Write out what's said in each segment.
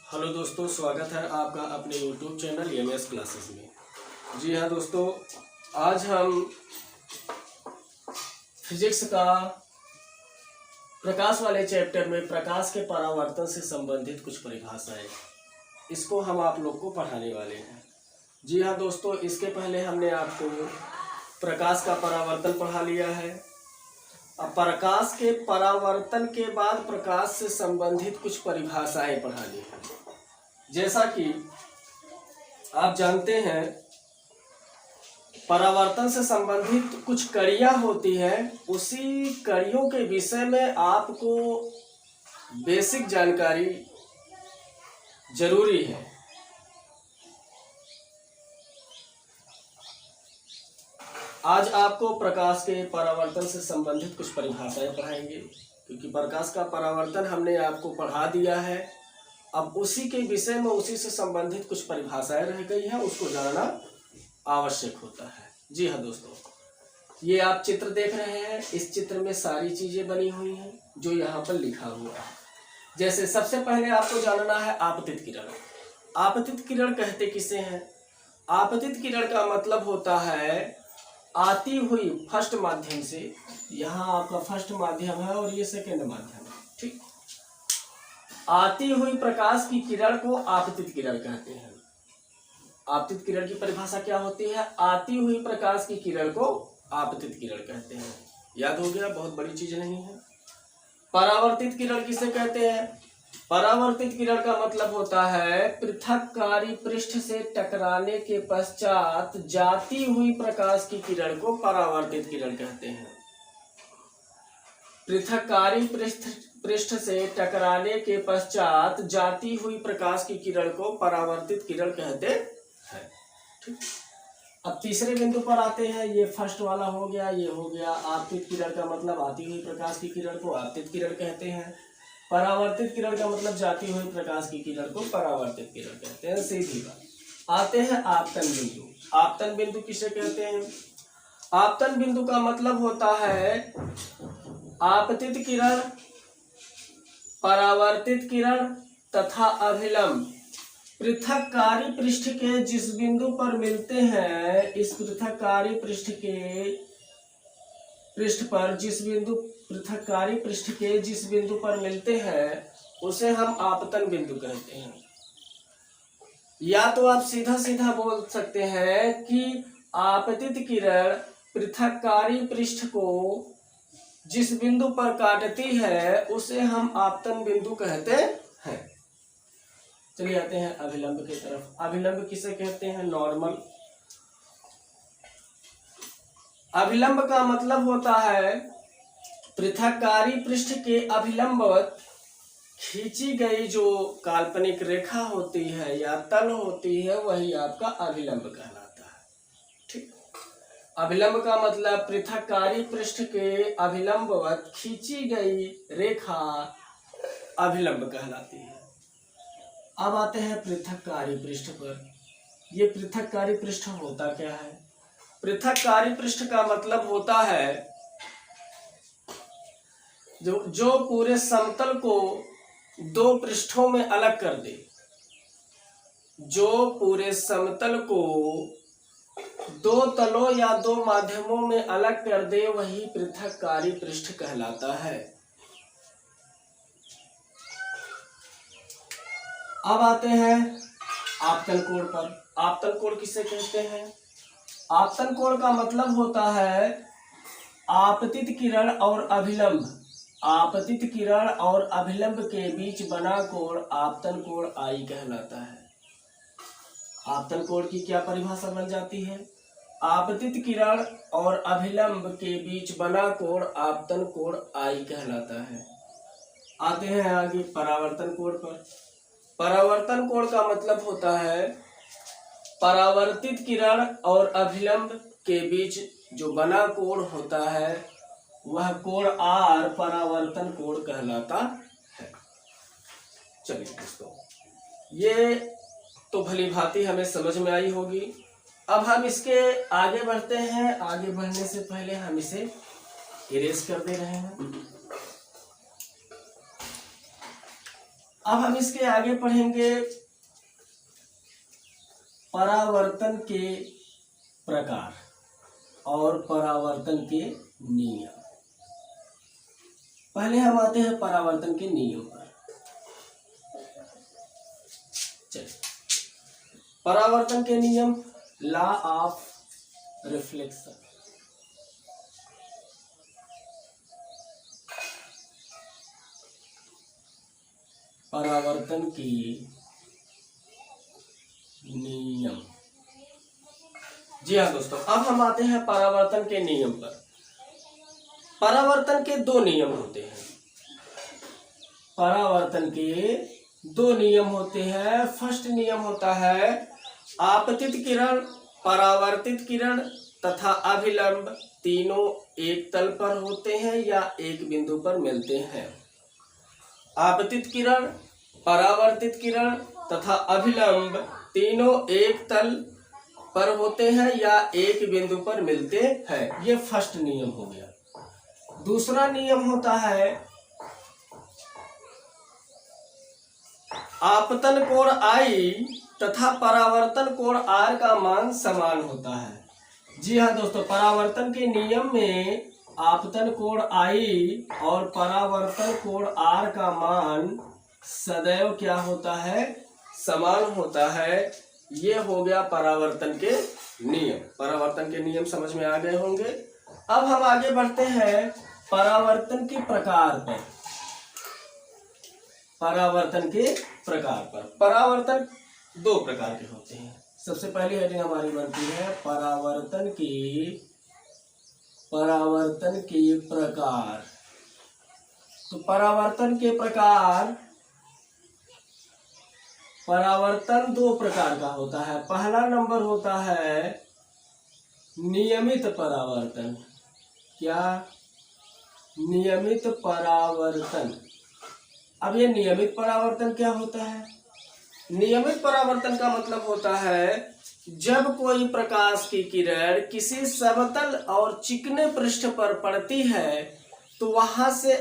Hello दोस्तों, स्वागत है आपका अपने YouTube चैनल EMS क्लासेस में। जी हाँ दोस्तों, आज हम फिजिक्स का प्रकाश वाले चैप्टर में प्रकाश के परावर्तन से संबंधित कुछ परिभाषाएं इसको हम आप लोग को पढ़ाने वाले हैं। जी हाँ दोस्तों, इसके पहले हमने आपको प्रकाश का परावर्तन पढ़ा लिया है। अब प्रकाश के परावर्तन के बाद प्रकाश से संबंधित कुछ परिभाषाएं पढ़ानी है। जैसा कि आप जानते हैं, परावर्तन से संबंधित कुछ कड़ियाँ होती हैं। उसी कड़ियों के विषय में आपको बेसिक जानकारी जरूरी है। आज आपको प्रकाश के परावर्तन से संबंधित कुछ परिभाषाएं पढ़ाएंगे, क्योंकि प्रकाश का परावर्तन हमने आपको पढ़ा दिया है। अब उसी के विषय में उसी से संबंधित कुछ परिभाषाएं रह गई हैं, उसको जानना आवश्यक होता है। जी हाँ दोस्तों, ये आप चित्र देख रहे हैं। इस चित्र में सारी चीजें बनी हुई हैं जो यहाँ पर लिखा हुआ है। जैसे सबसे पहले आपको जानना है आपतित किरण। आपतित किरण कहते किसे हैं? आपतित किरण का मतलब होता है आती हुई फर्स्ट माध्यम से। यहाँ आपका फर्स्ट माध्यम है और ये सेकेंड माध्यम है, ठीक। आती हुई प्रकाश की किरण को आपतित किरण कहते हैं। आपतित किरण की परिभाषा क्या होती है? आती हुई प्रकाश की किरण को आपतित किरण कहते हैं। याद हो गया, बहुत बड़ी चीज नहीं है। परावर्तित किरण किसे कहते हैं? परावर्तित किरण का मतलब होता है पृथककारी पृष्ठ से टकराने के पश्चात जाती हुई प्रकाश की किरण को परावर्तित किरण कहते हैं। पृथककारी पृष्ठ से टकराने के पश्चात जाती हुई प्रकाश की किरण को परावर्तित किरण कहते हैं, ठीक। अब तीसरे बिंदु पर आते हैं। ये फर्स्ट वाला हो गया, ये हो गया आपतित किरण का मतलब आती हुई प्रकाश की किरण को आपतित किरण कहते हैं। परावर्तित किरण का मतलब जाती हुई प्रकाश की किरण को परावर्तित किरण कहते हैं। सीधी बात। आते हैं आपतन बिंदु। आपतन बिंदु किसे कहते हैं? आपतन बिंदु का मतलब होता है आपतित किरण, परावर्तित किरण तथा अभिलंब पृथककारी पृष्ठ के जिस बिंदु पर मिलते हैं, इस पृथककारी पृष्ठ के जिस बिंदु पर मिलते हैं उसे हम आपतन बिंदु कहते हैं। या तो आप सीधा सीधा बोल सकते हैं कि आपतित किरण पृथककारी पृष्ठ को जिस बिंदु पर काटती है उसे हम आपतन बिंदु कहते हैं। चलिए आते हैं अभिलंब की तरफ। अभिलंब किसे कहते हैं? नॉर्मल। अभिलंब का मतलब होता है पृथककारी पृष्ठ के अभिलंबवत खींची गई जो काल्पनिक रेखा होती है या तल होती है, वही आपका अभिलंब कहलाता है, ठीक। अभिलंब का मतलब पृथककारी पृष्ठ के अभिलंबवत खींची गई रेखा अभिलंब कहलाती है। अब आते हैं पृथककारी पृष्ठ पर। ये पृथककारी पृष्ठ होता क्या है? पृथककारी पृष्ठ का मतलब होता है जो पूरे समतल को दो पृष्ठों में अलग कर दे। जो पूरे समतल को दो तलों या दो माध्यमों में अलग कर दे, वही पृथककारी पृष्ठ कहलाता है। अब आते हैं आपतन कोण पर। आपतन कोण किसे कहते हैं? आपतन कोण का मतलब होता है आपतित किरण और अभिलंब। आपतित किरण और अभिलंब के बीच बना कोण आपतन कोण आई कहलाता है। आपतन कोण की क्या परिभाषा बन जाती है? आपतित किरण और अभिलंब के बीच बना कोण आपतन कोण आई कहलाता है। आते हैं आगे परावर्तन कोण पर। परावर्तन कोण का मतलब होता है परावर्तित किरण और अभिलंब के बीच जो बना कोण होता है, वह कोण आर परावर्तन कोण कहलाता है। चलिए दोस्तों, ये तो भली भांति हमें समझ में आई होगी। अब हम इसके आगे बढ़ते हैं। आगे बढ़ने से पहले हम इसे इरेज कर दे रहे हैं। अब हम इसके आगे पढ़ेंगे परावर्तन के प्रकार और परावर्तन के नियम। पहले हम आते हैं परावर्तन के नियम पर। चलिए, परावर्तन के नियम, लॉ ऑफ रिफ्लेक्शन। परावर्तन के नियम। जी हाँ दोस्तों, अब हम आते हैं परावर्तन के नियम पर। परावर्तन के दो नियम होते हैं। परावर्तन के दो नियम होते हैं। फर्स्ट नियम होता है आपतित किरण, परावर्तित किरण तथा अभिलंब तीनों एक तल पर होते हैं या एक बिंदु पर मिलते हैं। आपतित किरण, परावर्तित किरण तथा अभिलंब तीनों एक तल पर होते हैं या एक बिंदु पर मिलते हैं। ये फर्स्ट नियम हो गया। दूसरा नियम होता है आपतन कोण I तथा परावर्तन कोण R का मान समान होता है। जी हाँ दोस्तों, परावर्तन के नियम में आपतन कोण I और परावर्तन कोण R का मान सदैव क्या होता है, समान होता है। ये हो गया परावर्तन के नियम। परावर्तन के नियम समझ में आ गए होंगे। अब हम आगे बढ़ते हैं परावर्तन के प्रकार पर। परावर्तन के प्रकार पर। परावर्तन दो प्रकार के होते हैं। सबसे पहली हेडिंग हमारी बनती है परावर्तन के प्रकार। तो परावर्तन के प्रकार, परावर्तन दो प्रकार का होता है। पहला नंबर होता है नियमित परावर्तन। क्या? नियमित परावर्तन। अब ये नियमित परावर्तन क्या होता है? नियमित परावर्तन का मतलब होता है जब कोई प्रकाश की किरण किसी समतल और चिकने पृष्ठ पर पड़ती है तो वहां से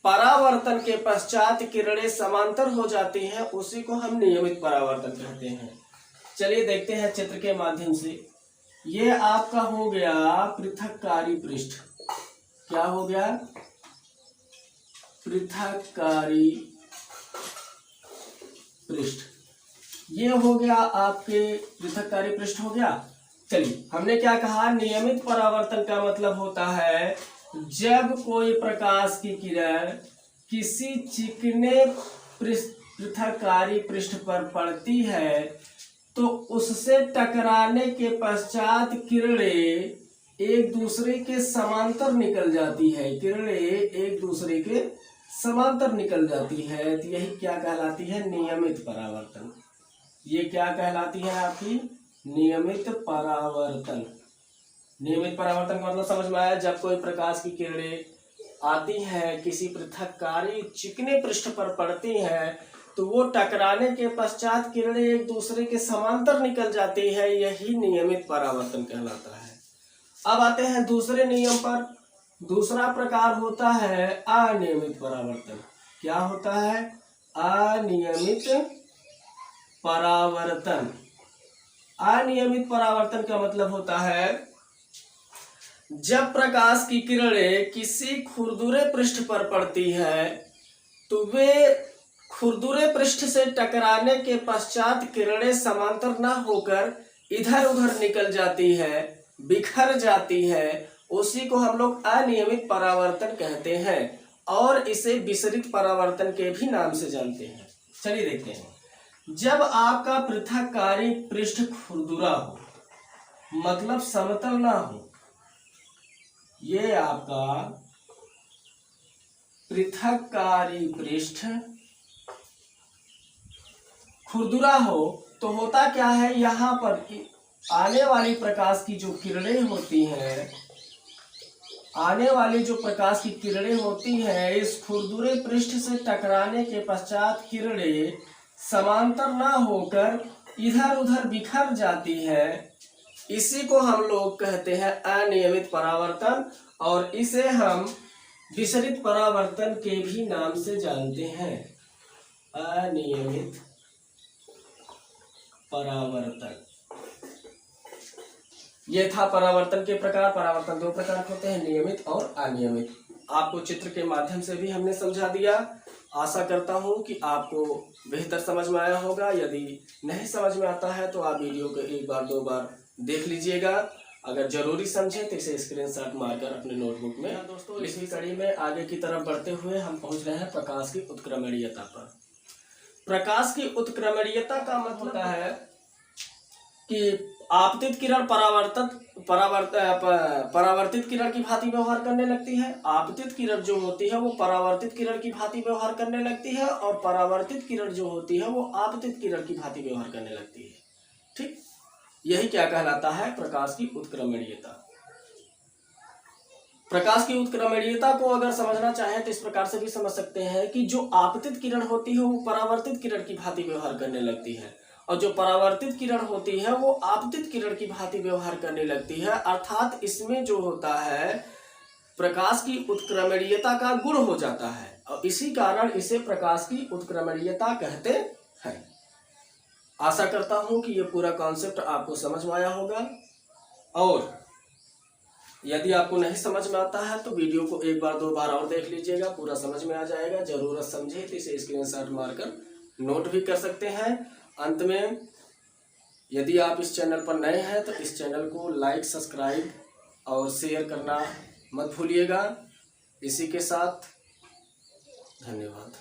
परावर्तन के पश्चात किरणें समांतर हो जाती हैं, उसी को हम नियमित परावर्तन कहते हैं। चलिए देखते हैं चित्र के माध्यम से। ये आपका हो गया पृथककारी पृष्ठ। क्या हो गया? पृथककारी पृष्ठ। ये हो गया आपके पृथककारी पृष्ठ हो गया। चलिए, हमने क्या कहा? नियमित परावर्तन का मतलब होता है जब कोई प्रकाश की किरण किसी चिकने पृथककारी पृष्ठ पर पड़ती है तो उससे टकराने के पश्चात किरणें एक दूसरे के समांतर निकल जाती है। किरणें एक दूसरे के समांतर निकल जाती है, तो यही क्या कहलाती है? नियमित परावर्तन। ये क्या कहलाती है आपकी? नियमित परावर्तन। नियमित परावर्तन का मतलब समझ में आया? जब कोई प्रकाश की किरणें आती हैं, किसी पृथककारी चिकने पृष्ठ पर पड़ती हैं, तो वो टकराने के पश्चात किरणें एक दूसरे के समांतर निकल जाती है, यही नियमित परावर्तन कहलाता है। अब आते हैं दूसरे नियम पर। दूसरा प्रकार होता है अनियमित परावर्तन। क्या होता है? अनियमित परावर्तन। अनियमित परावर्तन का मतलब होता है जब प्रकाश की किरणें किसी खुरदुरे पृष्ठ पर पड़ती है तो वे खुरदुरे पृष्ठ से टकराने के पश्चात किरणें समांतर न होकर इधर उधर निकल जाती है, बिखर जाती है, उसी को हम लोग अनियमित परावर्तन कहते हैं और इसे विसरित परावर्तन के भी नाम से जानते हैं। चलिए देखते हैं। जब आपका पृथककारी पृष्ठ खुरदुरा हो, मतलब समतल ना हो, ये आपका पृथककारी पृष्ठ खुरदुरा हो तो होता क्या है, यहाँ पर आने वाली प्रकाश की जो किरणें होती हैं, आने वाली जो प्रकाश की किरणें होती हैं, इस खुरदुरे पृष्ठ से टकराने के पश्चात किरणें समांतर ना होकर इधर उधर बिखर जाती है। इसी को हम लोग कहते हैं अनियमित परावर्तन और इसे हम विसरित परावर्तन के भी नाम से जानते हैं। अनियमित परावर्तन। ये था परावर्तन के प्रकार। परावर्तन दो प्रकार के होते हैं, नियमित और अनियमित। आपको चित्र के माध्यम से भी हमने समझा दिया। आशा करता हूं कि आपको बेहतर समझ में आया होगा। यदि नहीं समझ में आता है तो आप वीडियो को एक बार दो बार देख लीजिएगा। अगर जरूरी समझे तो इसे स्क्रीनशॉट मारकर अपने नोटबुक में। दोस्तों, इसी कड़ी में आगे की तरफ बढ़ते हुए हम पहुंच रहे हैं प्रकाश की उत्क्रमणीयता पर। प्रकाश की उत्क्रमणीयता का मतलब होता है कि आपतित किरण परावर्तित किरण की भांति व्यवहार करने लगती है। आपतित किरण जो होती है वो परावर्तित किरण की भांति व्यवहार करने लगती है, और परावर्तित किरण जो होती है वो आपतित किरण की भांति व्यवहार करने लगती है। ठीक, यही क्या कहलाता है? प्रकाश की उत्क्रमणीयता। प्रकाश की उत्क्रमणीयता को अगर समझना चाहे तो इस प्रकार से भी समझ सकते हैं कि जो आपतित किरण होती है वो परावर्तित किरण की भांति व्यवहार करने लगती है, और जो परावर्तित किरण होती है वो आपतित किरण की भांति व्यवहार करने लगती है। अर्थात इसमें जो होता है प्रकाश की उत्क्रमणीयता का गुण हो जाता है, और इसी कारण इसे प्रकाश की उत्क्रमणीयता कहते हैं। आशा करता हूं कि ये पूरा कॉन्सेप्ट आपको समझ में आया होगा, और यदि आपको नहीं समझ में आता है तो वीडियो को एक बार दो बार और देख लीजिएगा, पूरा समझ में आ जाएगा। जरूरत समझे तो इसे स्क्रीनशॉट मारकर नोट भी कर सकते हैं। अंत में, यदि आप इस चैनल पर नए हैं तो इस चैनल को लाइक, सब्सक्राइब और शेयर करना मत भूलिएगा। इसी के साथ धन्यवाद।